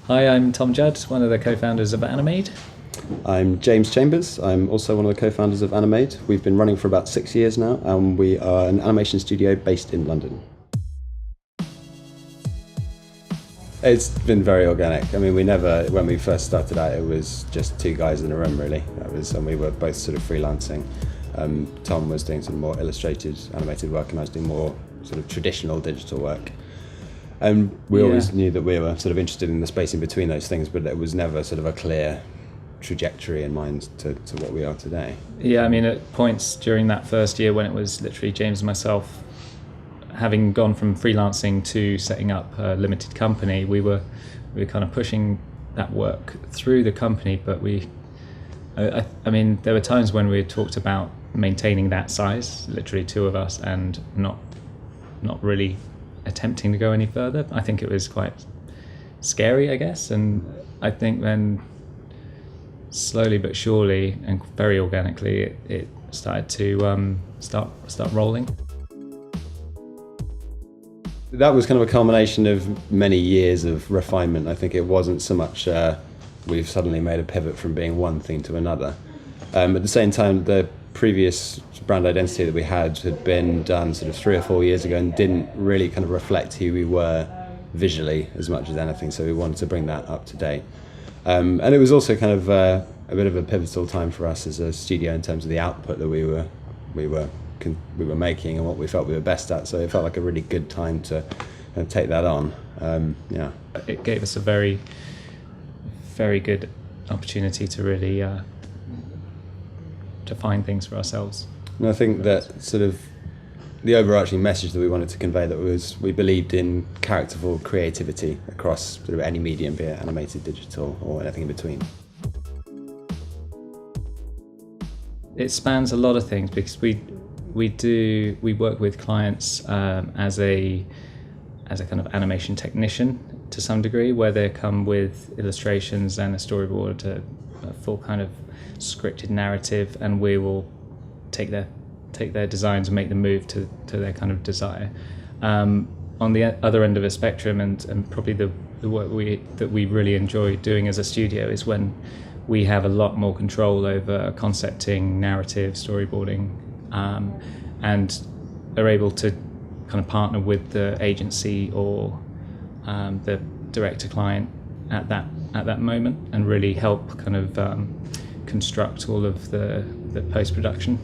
Hi, I'm Tom Judd, one of the co-founders of Animade. I'm James Chambers. I'm also one of the co-founders of Animade. We've been running for about 6 years now, and we are an animation studio based in London. It's been very organic. I mean, when we first started out, it was just two guys in a room, really. And we were both sort of freelancing. Tom was doing sort of more illustrated, animated work, and I was doing more sort of traditional digital work. And we always knew that we were sort of interested in the space in between those things, but there was never sort of a clear trajectory in mind to what we are today. Yeah, I mean, at points during that first year when it was literally James and myself, having gone from freelancing to setting up a limited company, we were kind of pushing that work through the company, but I mean, there were times when we had talked about maintaining that size, literally two of us, and not really attempting to go any further. I think it was quite scary, I guess, and I think then slowly but surely and very organically it started to start rolling. That was kind of a culmination of many years of refinement. I think it wasn't so much we've suddenly made a pivot from being one thing to another. At the same time, the previous brand identity that we had been done sort of 3 or 4 years ago and didn't really kind of reflect who we were visually as much as anything, so we wanted to bring that up to date. And it was also kind of a bit of a pivotal time for us as a studio in terms of the output that we were making and what we felt we were best at, so it felt like a really good time to kind of take that on. It gave us a very, very good opportunity to really define things for ourselves. And I think that sort of the overarching message that we wanted to convey that was we believed in characterful creativity across sort of any medium, be it animated, digital, or anything in between. It spans a lot of things because we work with clients as a kind of animation technician to some degree, where they come with illustrations and a storyboard, a full kind of scripted narrative, and we will take their designs and make them move to their kind of desire. On the other end of a spectrum, and probably the work that we really enjoy doing as a studio is when we have a lot more control over concepting, narrative, storyboarding, and are able to kind of partner with the agency or the director client at that moment and really help kind of construct all of the post-production.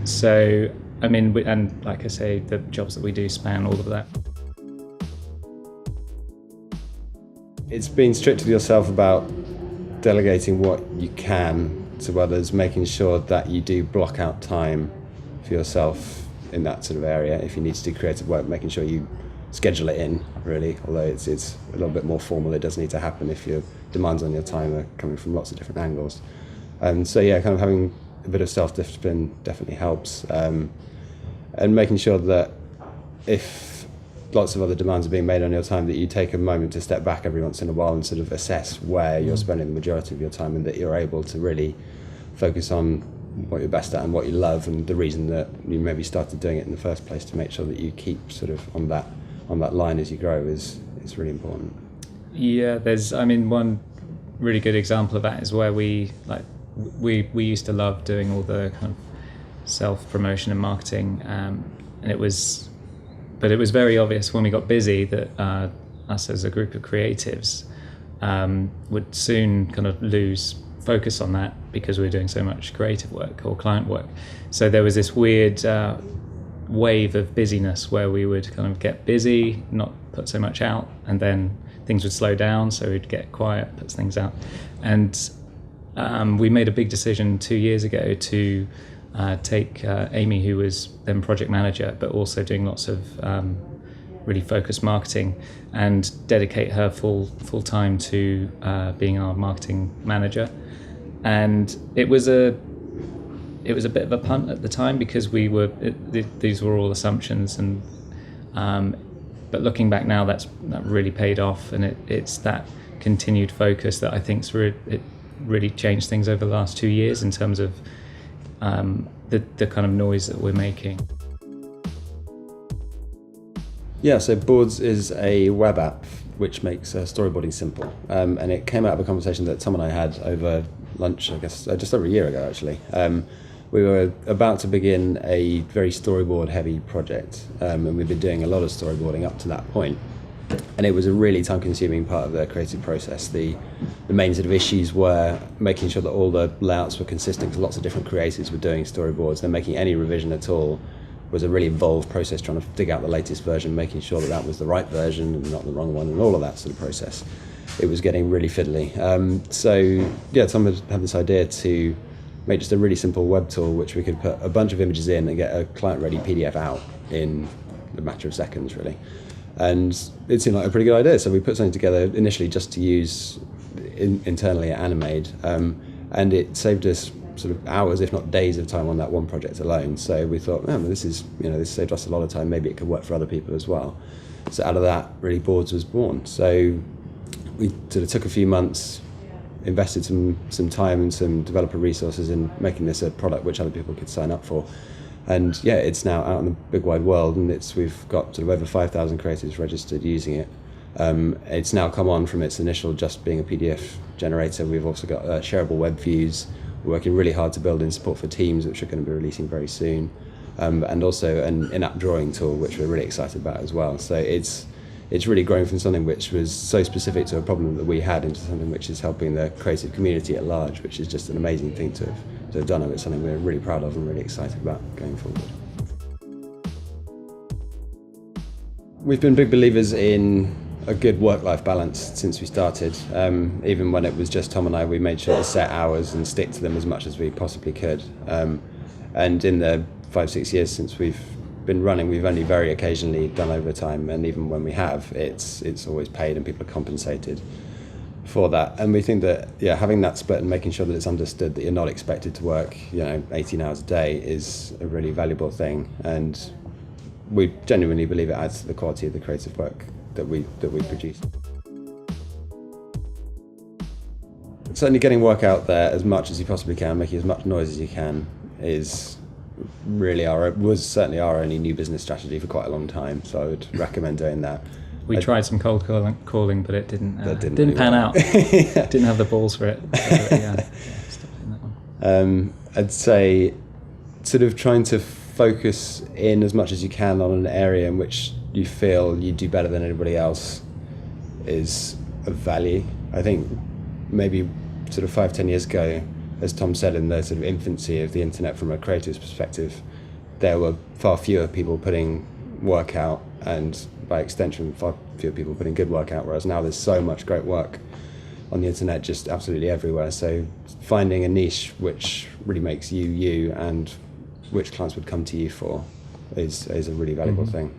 So, I mean, and like I say, the jobs that we do span all of that. It's being strict with yourself about delegating what you can to others, making sure that you do block out time for yourself in that sort of area. If you need to do creative work, making sure you schedule it in, really, although it's a little bit more formal. It does need to happen if your demands on your time are coming from lots of different angles. And so yeah, kind of having a bit of self-discipline definitely helps, and making sure that if lots of other demands are being made on your time, that you take a moment to step back every once in a while and sort of assess where you're spending the majority of your time, and that you're able to really focus on what you're best at and what you love, and the reason that you maybe started doing it in the first place, to make sure that you keep sort of on that line as you grow is really important. Yeah, I mean, one really good example of that is where we used to love doing all the kind of self-promotion and marketing, and it was very obvious when we got busy that us as a group of creatives would soon kind of lose focus on that because we were doing so much creative work or client work. So there was this weird wave of busyness where we would kind of get busy, not put so much out, and then things would slow down, so we'd get quiet, put things out. And we made a big decision 2 years ago to take Amy, who was then project manager, but also doing lots of really focused marketing, and dedicate her full time to being our marketing manager. And it was a bit of a punt at the time because these were all assumptions, and but looking back now, that really paid off, and it's that continued focus that I think's it really changed things over the last 2 years in terms of the kind of noise that we're making. Yeah, so Boords is a web app which makes storyboarding simple. And it came out of a conversation that Tom and I had over lunch, I guess, just over a year ago, actually. We were about to begin a very storyboard-heavy project, and we've been doing a lot of storyboarding up to that point. And it was a really time-consuming part of the creative process. The main sort of issues were making sure that all the layouts were consistent, because lots of different creators were doing storyboards. Then making any revision at all was a really involved process, trying to dig out the latest version, making sure that that was the right version and not the wrong one, and all of that sort of process. It was getting really fiddly. So yeah, Tom had this idea to make just a really simple web tool which we could put a bunch of images in and get a client-ready PDF out in a matter of seconds, really. And it seemed like a pretty good idea, so we put something together initially just to use internally at Animade, and it saved us sort of hours, if not days, of time on that one project alone. So we thought, oh, this saved us a lot of time. Maybe it could work for other people as well. So out of that, really, Boords was born. So we sort of took a few months, invested some time and some developer resources in making this a product which other people could sign up for. And yeah, it's now out in the big wide world, and we've got sort of over 5,000 creators registered using it. It's now come on from its initial just being a PDF generator. We've also got shareable web views. We're working really hard to build in support for Teams, which we're going to be releasing very soon, and also an in-app drawing tool, which we're really excited about as well. So it's really grown from something which was so specific to a problem that we had into something which is helping the creative community at large, which is just an amazing thing to have done, and it's something we're really proud of and really excited about going forward. We've been big believers in a good work-life balance since we started. Even when it was just Tom and I, we made sure to set hours and stick to them as much as we possibly could. And in the 5-6 years since we've been running, we've only very occasionally done overtime, and even when we have, it's always paid and people are compensated for that. And we think that having that split and making sure that it's understood that you're not expected to work 18 hours a day is a really valuable thing, and we genuinely believe it adds to the quality of the creative work that we produce. Certainly getting work out there as much as you possibly can, making as much noise as you can, was certainly our only new business strategy for quite a long time, so I would recommend doing that. We tried some cold calling, but it didn't really pan work. out. Didn't have the balls for it. So, yeah, stopped doing that one. I'd say sort of trying to focus in as much as you can on an area in which you feel you do better than anybody else is of value. I think maybe sort of 5-10 years ago, as Tom said, in the sort of infancy of the internet from a creator's perspective, there were far fewer people putting work out, and by extension far fewer people putting good work out, whereas now there's so much great work on the internet just absolutely everywhere. So finding a niche which really makes you and which clients would come to you for is a really valuable thing.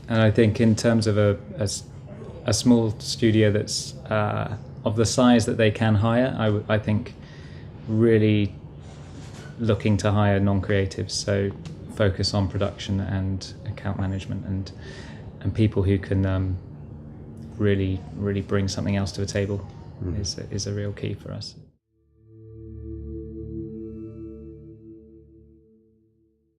And I think in terms of a small studio that's of the size that they can hire, I think really looking to hire non-creatives, so focus on production and account management and people who can really bring something else to the table is a real key for us.